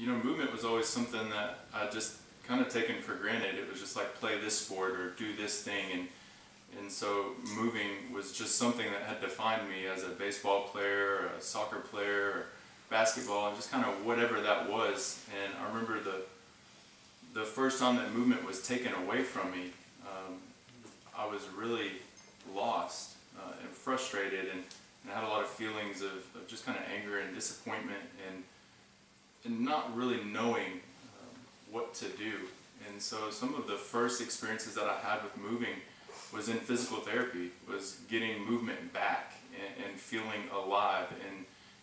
movement was always something that I just kind of taken for granted. It was just like play this sport or do this thing, and so moving was just something that had defined me as a baseball player, or a soccer player, or basketball, and just kind of whatever that was. And I remember the first time that movement was taken away from me, I was really lost and frustrated, and I had a lot of feelings of just kind of anger and disappointment, and not really knowing what to do. And so some of the first experiences that I had with moving was in physical therapy, was getting movement back and feeling alive.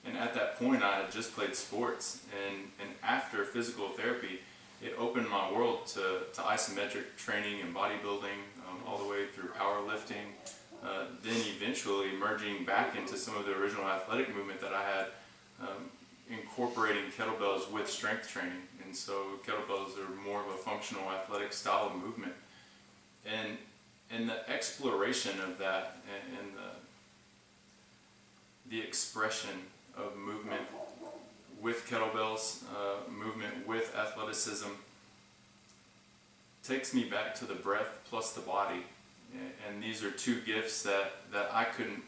And at that point I had just played sports, and after physical therapy it opened my world to isometric training and bodybuilding, all the way through powerlifting, then eventually merging back into some of the original athletic movement that I had, incorporating kettlebells with strength training. And so kettlebells are more of a functional athletic style of movement. And the exploration of that, and the expression of movement with kettlebells, movement with athleticism, takes me back to the breath plus the body. And these are two gifts that I couldn't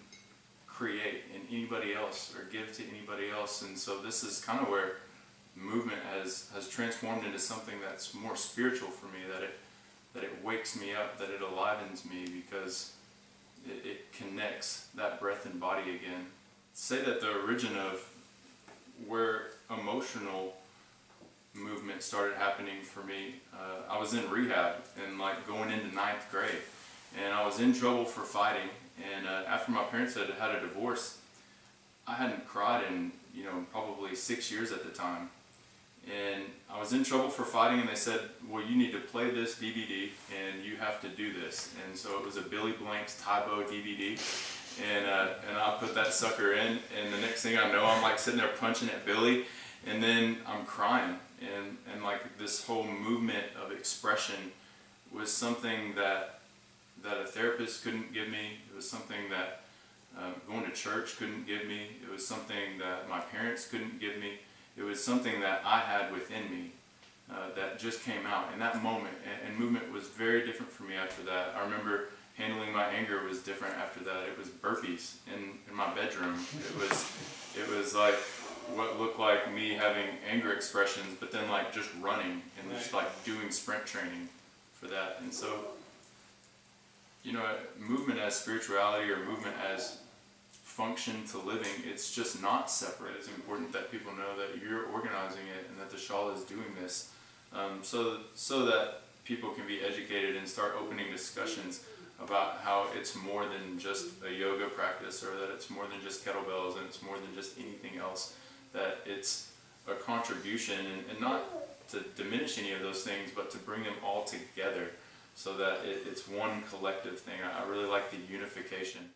create in anybody else or give to anybody else. And so this is kind of where movement has transformed into something that's more spiritual for me, that it wakes me up, that it alivens me, because it connects that breath and body again. Say that the origin of where emotional movement started happening for me, I was in rehab and like going into ninth grade, and I was in trouble for fighting. And after my parents had had a divorce, I hadn't cried in probably 6 years at the time. And I was in trouble for fighting, and they said, well, you need to play this DVD and you have to do this. And so it was a Billy Blank's Tybo DVD, and I put that sucker in, and the next thing I know I'm like sitting there punching at Billy, and then I'm crying, and like this whole movement of expression was something that a therapist couldn't give me. It was something that going to church couldn't give me. It was something that my parents couldn't give me. It was something that I had within me that just came out in that moment. And movement was very different for me after that. I remember handling my anger was different after that. It was burpees in my bedroom. It was like what looked like me having anger expressions, but then like just running and just like doing sprint training for that. And so, movement as spirituality, or movement as function to living, it's just not separate. It's important that people know that you're organizing it and that the shawl is doing this, so that people can be educated and start opening discussions about how it's more than just a yoga practice, or that it's more than just kettlebells, and it's more than just anything else, that it's a contribution, and not to diminish any of those things, but to bring them all together so that it's one collective thing. I really like the unification.